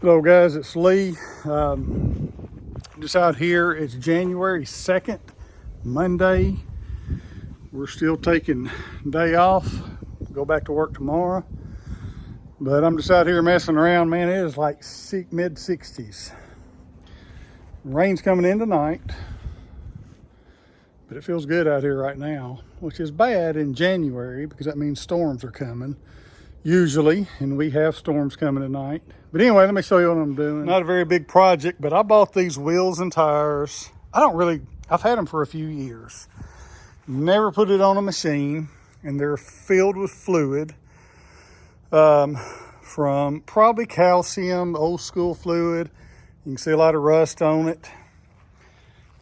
Hello guys, it's Lee. Just out here, it's January 2nd, Monday. We're still taking day off, go back to work tomorrow. But I'm just out here messing around, man. It is like mid 60s. Rain's coming in tonight, but it feels good out here right now, which is bad in January because that means storms are coming. Usually, and we have storms coming tonight. But anyway, let me show you what I'm doing. Not a very big project, but I bought these wheels and tires. I've had them for a few years. Never put it on a machine, and they're filled with fluid from probably calcium, old school fluid. You can see a lot of rust on it.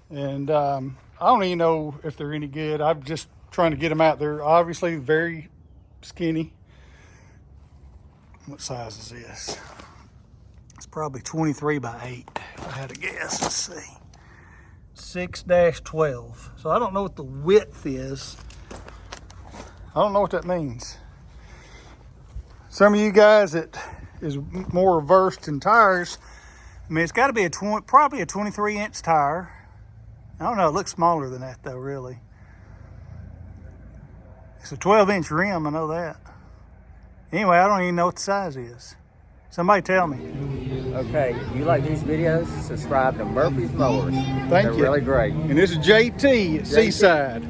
And I don't even know if they're any good. I'm just trying to get them out. They're obviously very skinny. What size is this? It's probably 23 by 8, if I had to guess. Let's see. 6-12. So I don't know what the width is. I don't know what that means. Some of you guys that is more versed in tires, I mean, it's got to be probably a 23-inch tire. I don't know, it looks smaller than that though, really. It's a 12-inch rim, I know that. Anyway, I don't even know what the size is. Somebody tell me. Okay, if you like these videos, subscribe to Murphy's Mowers. Thank you. They're really great. And this is JT at Seaside.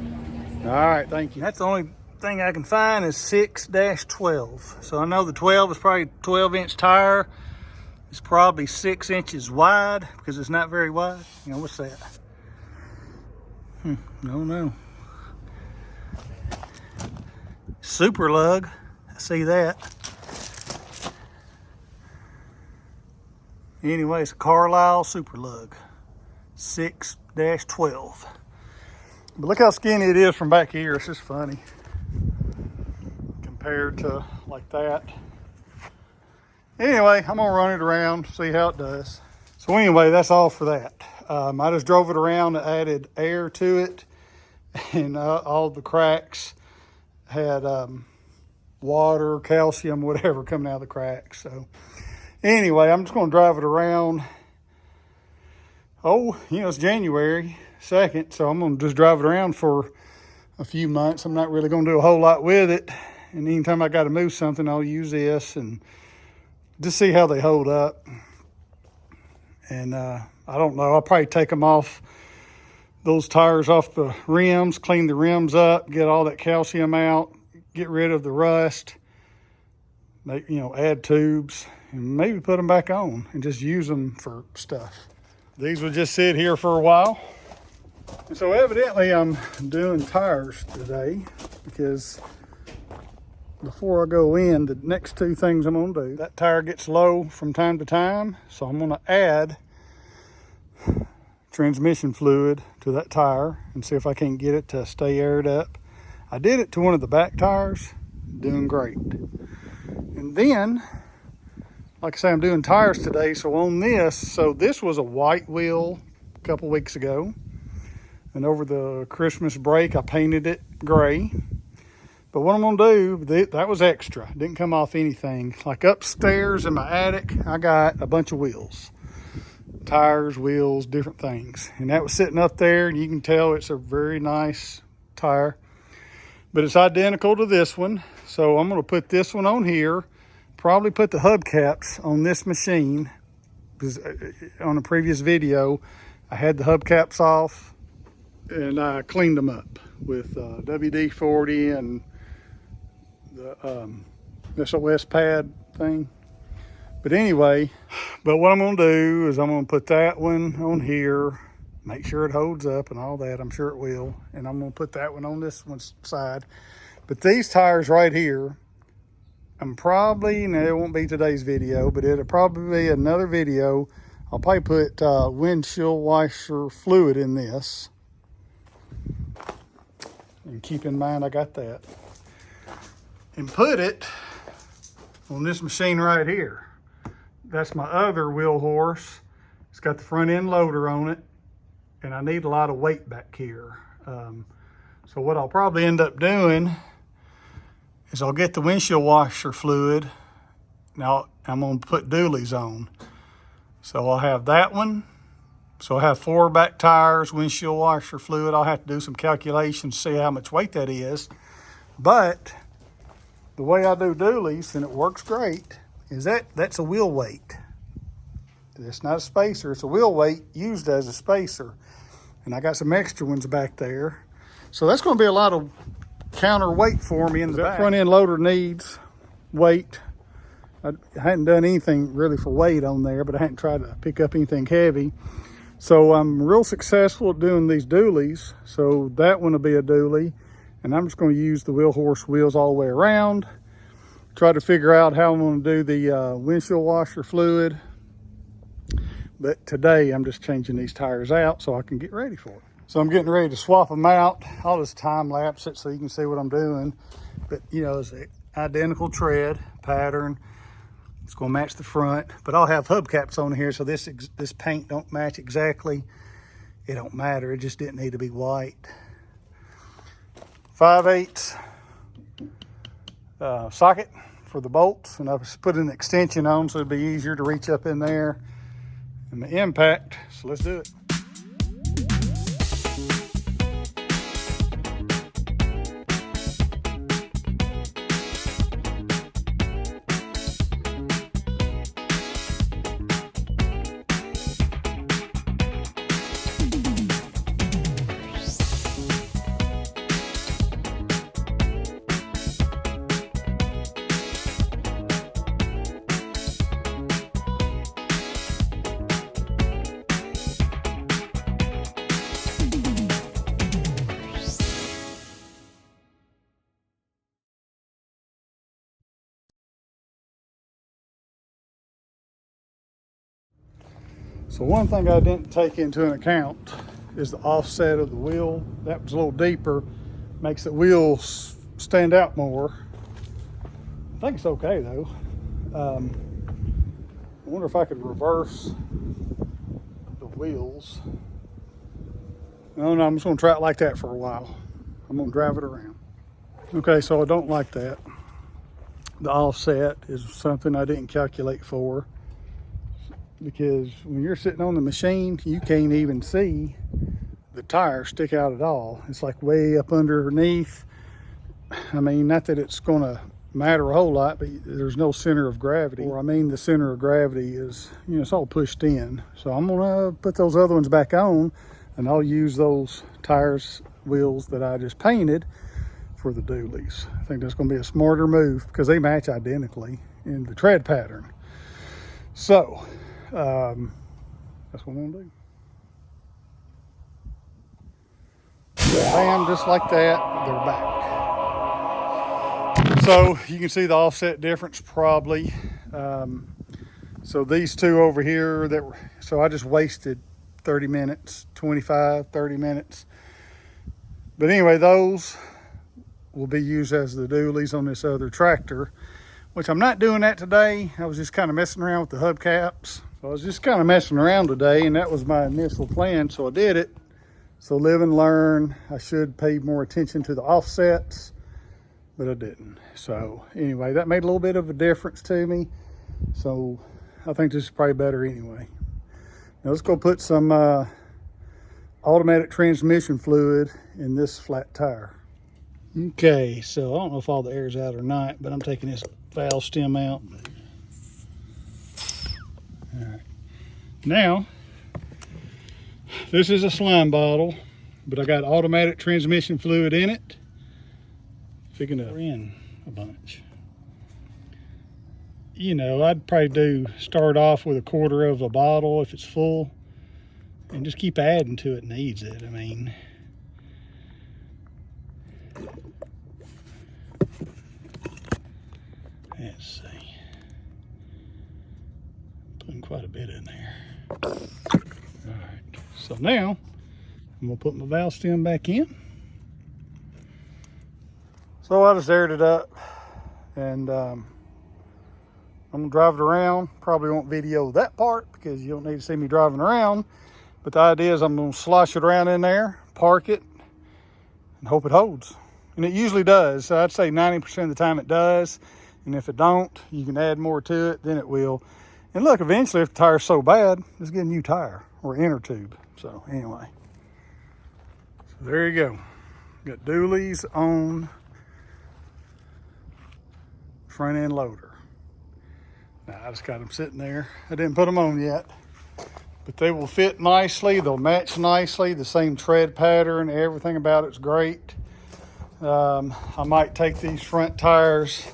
All right, thank you. That's the only thing I can find is 6-12. So I know the 12 is probably 12-inch tire. It's probably 6 inches wide because it's not very wide. You know, what's that? No. Super lug. I see that. Anyway, it's a Carlisle Super Lug, 6-12. But look how skinny it is from back here. It's just funny compared to like that. Anyway, I'm gonna run it around, see how it does. So anyway, that's all for that. I just drove it around and added air to it, and all the cracks had water, calcium, whatever coming out of the cracks. So anyway, I'm just going to drive it around. It's January 2nd, so I'm going to just drive it around for a few months. I'm not really going to do a whole lot with it. And anytime I got to move something, I'll use this and just see how they hold up. And I don't know, I'll probably take them off, those tires off the rims, clean the rims up, get all that calcium out, get rid of the rust, add tubes, and maybe put them back on and just use them for stuff. These will just sit here for a while. And so evidently I'm doing tires today because before I go in, the next two things I'm gonna do, that tire gets low from time to time, so I'm gonna add transmission fluid to that tire and see if I can get it to stay aired up. I did it to one of the back tires, doing great. And then, like I say, I'm doing tires today, so on this, this was a white wheel a couple weeks ago. And over the Christmas break, I painted it gray. But what I'm gonna do, that was extra. It didn't come off anything. Like upstairs in my attic, I got a bunch of wheels. Tires, wheels, different things. And that was sitting up there, and you can tell it's a very nice tire. But it's identical to this one. So I'm gonna put this one on here, probably put the hubcaps on this machine, because on a previous video, I had the hubcaps off and I cleaned them up with WD-40 and the SOS pad thing. But anyway, what I'm gonna do is I'm gonna put that one on here, make sure it holds up and all that. I'm sure it will. And I'm gonna put that one on this one's side. But these tires right here, it won't be today's video, but it'll probably be another video. I'll probably put windshield washer fluid in this. And keep in mind I got that. And put it on this machine right here. That's my other wheel horse. It's got the front end loader on it, and I need a lot of weight back here. So what I'll probably end up doing is I'll get the windshield washer fluid. Now I'm gonna put dualies on. So I'll have that one. So I have 4 back tires, windshield washer fluid. I'll have to do some calculations, see how much weight that is. But the way I do dualies, and it works great, is that's a wheel weight. It's not a spacer, it's a wheel weight used as a spacer. And I got some extra ones back there. So that's gonna be a lot of counterweight for me in the back. That front end loader needs weight. I hadn't done anything really for weight on there, but I hadn't tried to pick up anything heavy. So I'm real successful at doing these dualies. So that one will be a dually. And I'm just going to use the Wheel Horse wheels all the way around. Try to figure out how I'm going to do the windshield washer fluid. But today I'm just changing these tires out so I can get ready for it. So I'm getting ready to swap them out. I'll just time lapse it so you can see what I'm doing. But you know, it's an identical tread pattern. It's going to match the front, but I'll have hubcaps on here, so this paint don't match exactly. It don't matter. It just didn't need to be white. 5/8 socket for the bolts, and I've put an extension on so it'd be easier to reach up in there. And the impact. So let's do it. So one thing I didn't take into account is the offset of the wheel. That was a little deeper, makes the wheels stand out more. I think it's okay though. I wonder if I could reverse the wheels. No, I'm just gonna try it like that for a while. I'm gonna drive it around. Okay, so I don't like that. The offset is something I didn't calculate for, because when you're sitting on the machine, you can't even see the tires stick out at all. It's like way up underneath. I mean, not that it's gonna matter a whole lot, but there's no center of gravity. Or I mean, the center of gravity is, you know, it's all pushed in. So I'm gonna put those other ones back on, and I'll use those tires, wheels that I just painted for the dualies. I think that's gonna be a smarter move because they match identically in the tread pattern. So, that's what I'm gonna do. Bam, just like that, they're back. So you can see the offset difference probably. So these two over here, so I just wasted 30 minutes, 25, 30 minutes. But anyway, those will be used as the dualies on this other tractor, which I'm not doing that today. I was just kind of messing around with the hubcaps. So I was just kind of messing around today, and that was my initial plan, so I did it. So live and learn. I should pay more attention to the offsets, but I didn't. So anyway, that made a little bit of a difference to me. So I think this is probably better anyway. Now let's go put some automatic transmission fluid in this flat tire. Okay, so I don't know if all the air's out or not, but I'm taking this valve stem out. All right. Now, this is a slime bottle, but I got automatic transmission fluid in it. Figuring to in a bunch. You know, I'd probably start off with 1/4 of a bottle if it's full, and just keep adding to it needs it. I mean, let's see. Putting quite a bit in there. All right. So now I'm gonna put my valve stem back in. So I just aired it up, and I'm gonna drive it around. Probably won't video that part because you don't need to see me driving around. But the idea is I'm gonna slosh it around in there, park it, and hope it holds. And it usually does. So I'd say 90% of the time it does. And if it don't, you can add more to it, then it will. And look, eventually if the tire's so bad, just get a new tire or inner tube. So anyway, so there you go. Got dualies on front end loader. Now I just got them sitting there. I didn't put them on yet, but they will fit nicely. They'll match nicely. The same tread pattern, everything about it's great. I might take these front tires,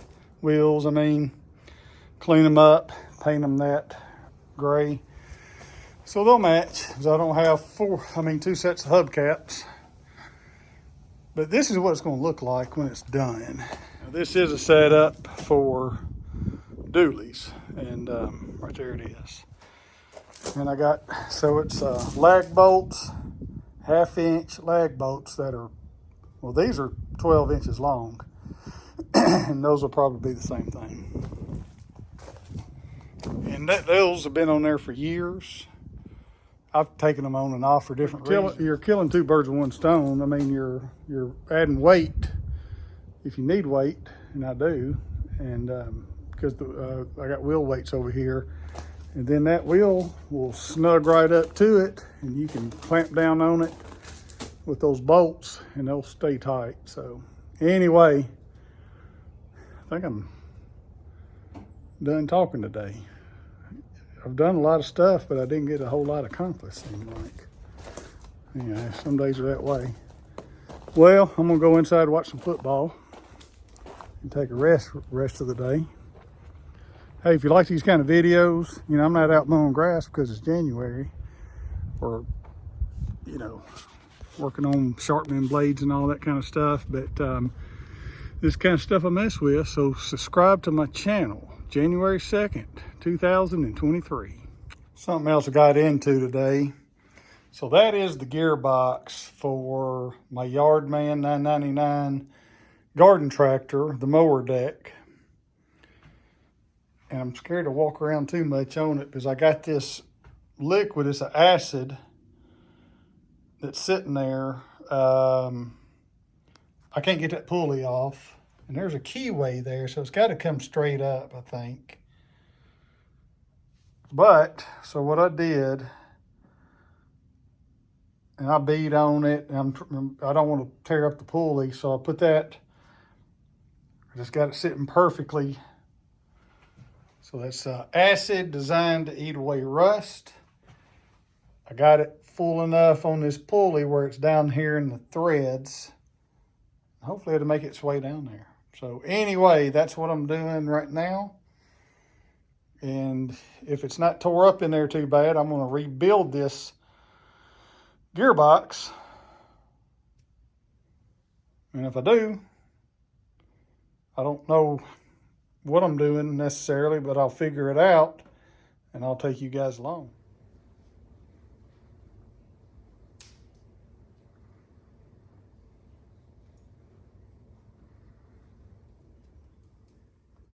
wheels, clean them up, paint them that gray, so they'll match. Because I don't have two sets of hubcaps. But this is what it's going to look like when it's done. Now, this is a setup for dualies, and right there it is. And I got, so it's lag bolts, 1/2 inch lag bolts that are, well, these are 12 inches long, and those will probably be the same thing. And those have been on there for years. I've taken them on and off for different reasons. You're killing two birds with one stone. You're adding weight if you need weight, and I do, and because I got wheel weights over here, and then that wheel will snug right up to it, and you can clamp down on it with those bolts, and they'll stay tight. So anyway, I think I'm done talking today. I've done a lot of stuff, but I didn't get a whole lot accomplished, seemed like. Anyway, some days are that way. Well, I'm gonna go inside and watch some football and take a rest of the day. Hey, if you like these kind of videos, I'm not out mowing grass because it's January, or, working on sharpening blades and all that kind of stuff, but this kind of stuff I mess with, so subscribe to my channel. January 2nd, 2023. Something else I got into today. So that is the gearbox for my Yardman 999 garden tractor, the mower deck. And I'm scared to walk around too much on it because I got this liquid, it's an acid that's sitting there. I can't get that pulley off. And there's a keyway there, so it's got to come straight up, I think. But, so what I did, and I beat on it, and I don't want to tear up the pulley, so I put that, I just got it sitting perfectly. So that's acid designed to eat away rust. I got it full enough on this pulley where it's down here in the threads. Hopefully it'll make its way down there. So anyway, that's what I'm doing right now. And if it's not tore up in there too bad, I'm going to rebuild this gearbox. And if I do, I don't know what I'm doing necessarily, but I'll figure it out and I'll take you guys along.